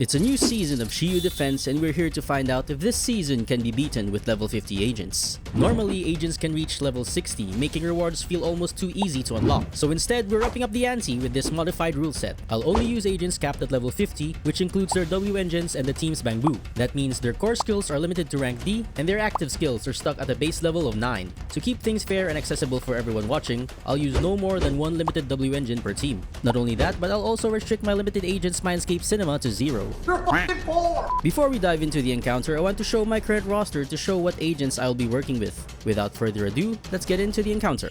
It's a new season of Shiyu Defense, and we're here to find out if this season can be beaten with level 50 agents. Normally, agents can reach level 60, making rewards feel almost too easy to unlock. So instead, we're upping up the ante with this modified rule set. I'll only use agents capped at level 50, which includes their W engines and the team's bamboo. That means their core skills are limited to rank D, and their active skills are stuck at a base level of 9. To keep things fair and accessible for everyone watching, I'll use no more than one limited W engine per team. Not only that, but I'll also restrict my limited agents Mindscape Cinema to 0. Before we dive into the encounter, I want to show my current roster to show what agents I'll be working with. Without further ado, let's get into the encounter.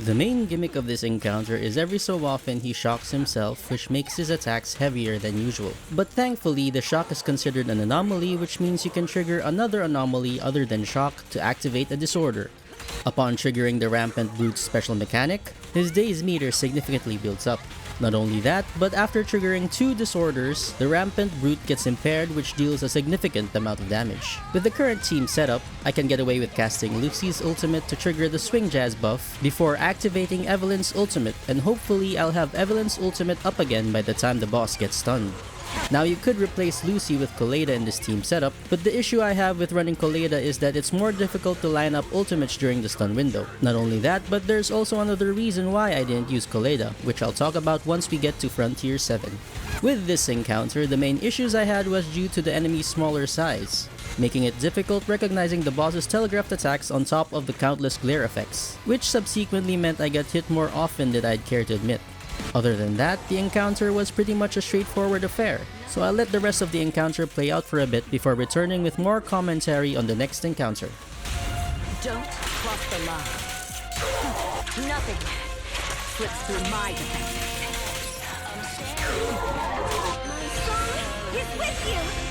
The main gimmick of this encounter is every so often he shocks himself, which makes his attacks heavier than usual. But thankfully, the shock is considered an anomaly, which means you can trigger another anomaly other than shock to activate a disorder. Upon triggering the Rampant Brute's special mechanic, his daze meter significantly builds up. Not only that, but after triggering 2 disorders, the Rampant Brute gets impaired, which deals a significant amount of damage. With the current team setup, I can get away with casting Lucy's ultimate to trigger the Swing Jazz buff before activating Evelyn's ultimate, and hopefully I'll have Evelyn's ultimate up again by the time the boss gets stunned. Now you could replace Lucy with Koleida in this team setup, but the issue I have with running Koleida is that it's more difficult to line up ultimates during the stun window. Not only that, but there's also another reason why I didn't use Koleida, which I'll talk about once we get to Frontier 7. With this encounter, the main issues I had was due to the enemy's smaller size, making it difficult recognizing the boss's telegraphed attacks on top of the countless glare effects, which subsequently meant I got hit more often than I'd care to admit. Other than that, the encounter was pretty much a straightforward affair, so I'll let the rest of the encounter play out for a bit before returning with more commentary on the next encounter. Don't cross the line. Nothing slips through my defenses. My song is with you!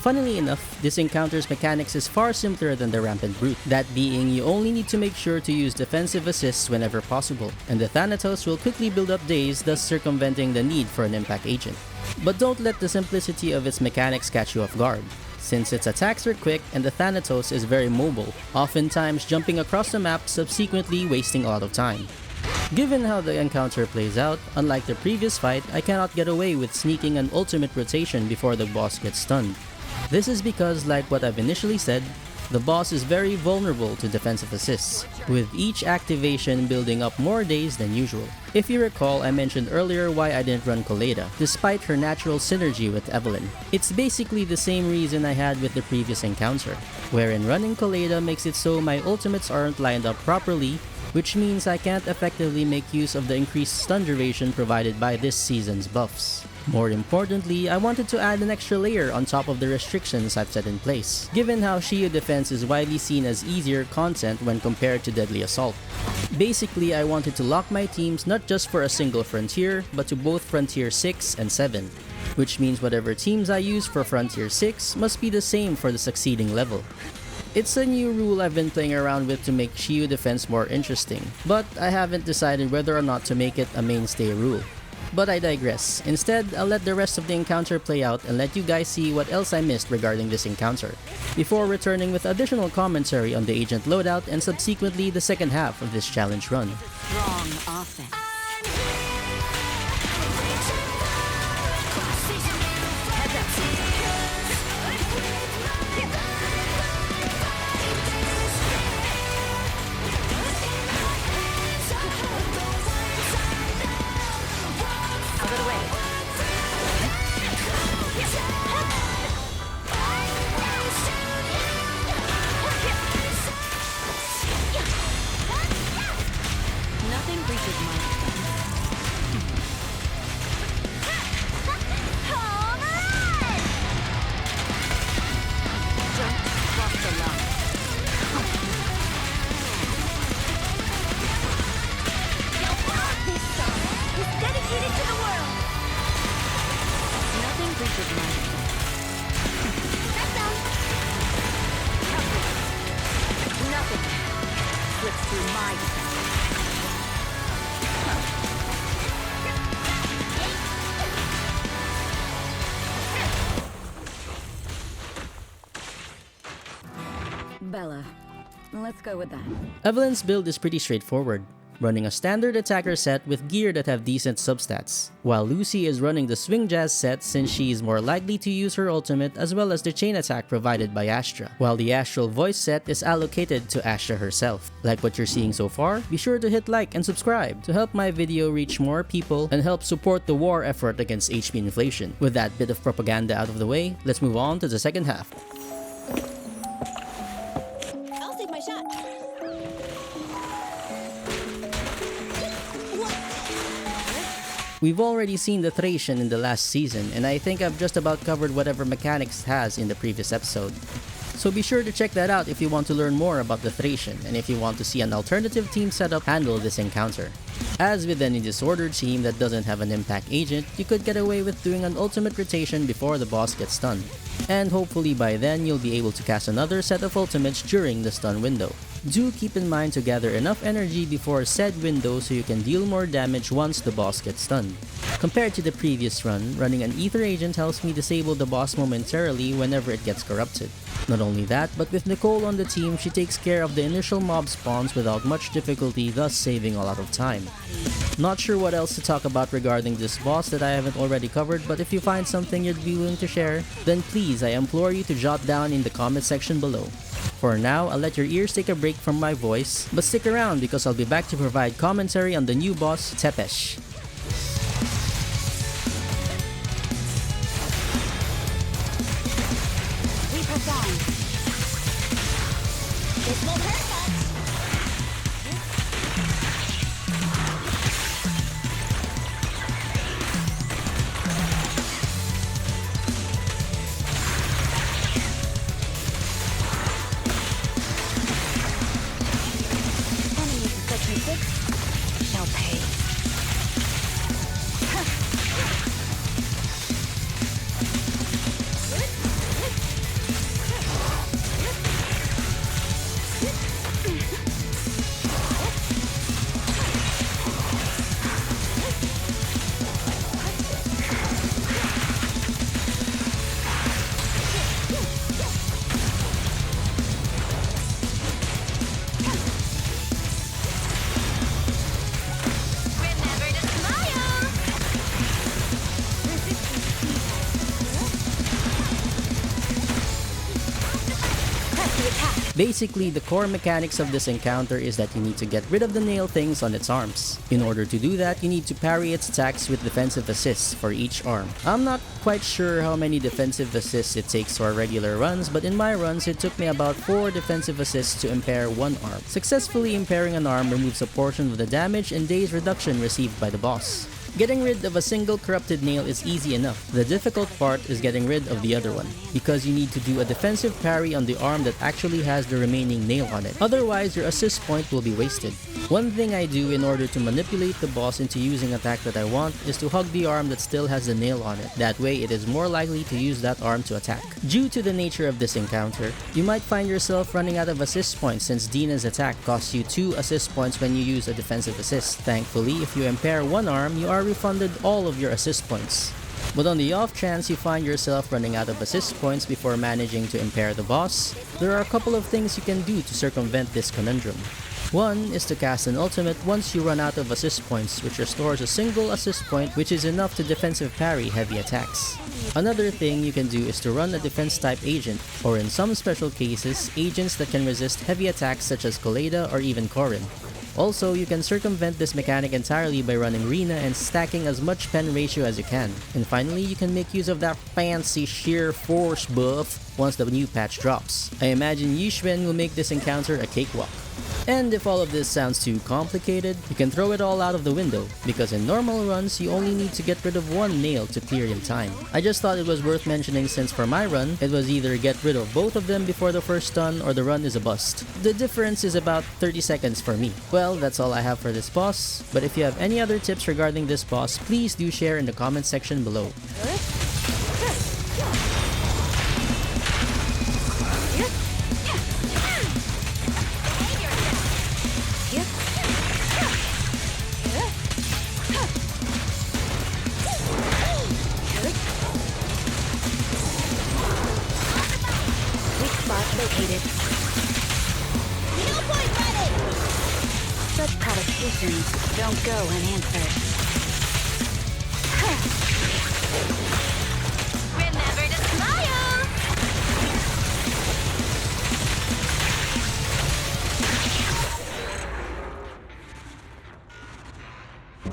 Funnily enough, this encounter's mechanics is far simpler than the Rampant Brute, that being you only need to make sure to use defensive assists whenever possible, and the Thanatos will quickly build up daze, thus circumventing the need for an impact agent. But don't let the simplicity of its mechanics catch you off guard, since its attacks are quick and the Thanatos is very mobile, oftentimes jumping across the map, subsequently wasting a lot of time. Given how the encounter plays out, unlike the previous fight, I cannot get away with sneaking an ultimate rotation before the boss gets stunned. This is because, like what I've initially said, the boss is very vulnerable to defensive assists, with each activation building up more days than usual. If you recall, I mentioned earlier why I didn't run Koleida, despite her natural synergy with Evelyn. It's basically the same reason I had with the previous encounter, wherein running Koleida makes it so my ultimates aren't lined up properly, which means I can't effectively make use of the increased stun duration provided by this season's buffs. More importantly, I wanted to add an extra layer on top of the restrictions I've set in place, given how Shiyu Defense is widely seen as easier content when compared to Deadly Assault. Basically, I wanted to lock my teams not just for a single Frontier, but to both Frontier 6 and 7, which means whatever teams I use for Frontier 6 must be the same for the succeeding level. It's a new rule I've been playing around with to make Shiyu Defense more interesting, but I haven't decided whether or not to make it a mainstay rule. But I digress. Instead, I'll let the rest of the encounter play out and let you guys see what else I missed regarding this encounter, before returning with additional commentary on the agent loadout and subsequently the second half of this challenge run. Strong offense. go with that. Evelyn's build is pretty straightforward, running a standard attacker set with gear that have decent substats, while Lucy is running the Swing Jazz set since she is more likely to use her ultimate as well as the chain attack provided by Astra, while the Astral Voice set is allocated to Astra herself. Like what you're seeing so far? Be sure to hit like and subscribe to help my video reach more people and help support the war effort against HP inflation. With that bit of propaganda out of the way, let's move on to the second half. I'll take my shot. We've already seen the Thracian in the last season, and I think I've just about covered whatever mechanics it has in the previous episode. So be sure to check that out if you want to learn more about the Thracian and if you want to see an alternative team setup handle this encounter. As with any disordered team that doesn't have an impact agent, you could get away with doing an ultimate rotation before the boss gets stunned. And hopefully by then you'll be able to cast another set of ultimates during the stun window. Do keep in mind to gather enough energy before said window so you can deal more damage once the boss gets stunned. Compared to the previous run, running an Ether agent helps me disable the boss momentarily whenever it gets corrupted. Not only that, but with Nicole on the team, she takes care of the initial mob spawns without much difficulty, thus saving a lot of time. Not sure what else to talk about regarding this boss that I haven't already covered, but if you find something you'd be willing to share, then please I implore you to jot down in the comment section below. For now, I'll let your ears take a break from my voice, but stick around because I'll be back to provide commentary on the new boss, Tepes. We perform. This won't hurt much. Shall pay. Basically, the core mechanics of this encounter is that you need to get rid of the nail things on its arms. In order to do that, you need to parry its attacks with defensive assists for each arm. I'm not quite sure how many defensive assists it takes for regular runs, but in my runs, it took me about 4 defensive assists to impair one arm. Successfully impairing an arm removes a portion of the damage and days reduction received by the boss. Getting rid of a single corrupted nail is easy enough. The difficult part is getting rid of the other one, because you need to do a defensive parry on the arm that actually has the remaining nail on it. Otherwise, your assist point will be wasted. One thing I do in order to manipulate the boss into using an attack that I want is to hug the arm that still has the nail on it. That way, it is more likely to use that arm to attack. Due to the nature of this encounter, you might find yourself running out of assist points since Dina's attack costs you 2 assist points when you use a defensive assist. Thankfully, if you impair one arm, you are refunded all of your assist points. But on the off chance you find yourself running out of assist points before managing to impair the boss, there are a couple of things you can do to circumvent this conundrum. One is to cast an ultimate once you run out of assist points, which restores a single assist point, which is enough to defensive parry heavy attacks. Another thing you can do is to run a defense type agent, or in some special cases, agents that can resist heavy attacks such as Koleda or even Corrin. Also, you can circumvent this mechanic entirely by running Rina and stacking as much pen ratio as you can. And finally, you can make use of that fancy sheer force buff once the new patch drops. I imagine Yixuan will make this encounter a cakewalk. And if all of this sounds too complicated, you can throw it all out of the window, because in normal runs, you only need to get rid of one nail to clear in time. I just thought it was worth mentioning since for my run, it was either get rid of both of them before the first stun or the run is a bust. The difference is about 30 seconds for me. Well, that's all I have for this boss, but if you have any other tips regarding this boss, please do share in the comment section below. Located. No point! Don't go unanswered. Remember to smile!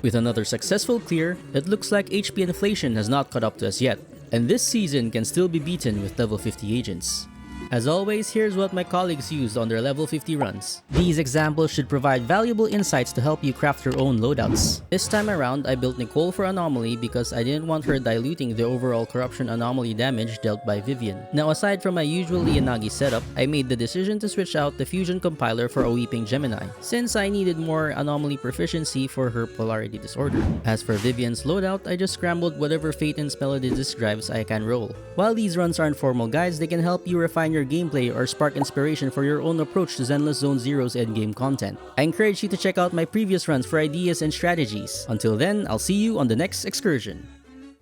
With another successful clear, it looks like HP inflation has not caught up to us yet, and this season can still be beaten with level 50 agents. As always, here's what my colleagues used on their level 50 runs. These examples should provide valuable insights to help you craft your own loadouts. This time around, I built Nicole for Anomaly because I didn't want her diluting the overall corruption anomaly damage dealt by Vivian. Now, aside from my usual Yanagi setup, I made the decision to switch out the fusion compiler for a Weeping Gemini, since I needed more anomaly proficiency for her polarity disorder. As for Vivian's loadout, I just scrambled whatever Fate and Spelodid disk drives I can roll. While these runs aren't formal guides, they can help you refine your gameplay or spark inspiration for your own approach to Zenless Zone Zero's endgame content. I encourage you to check out my previous runs for ideas and strategies. Until then, I'll see you on the next excursion.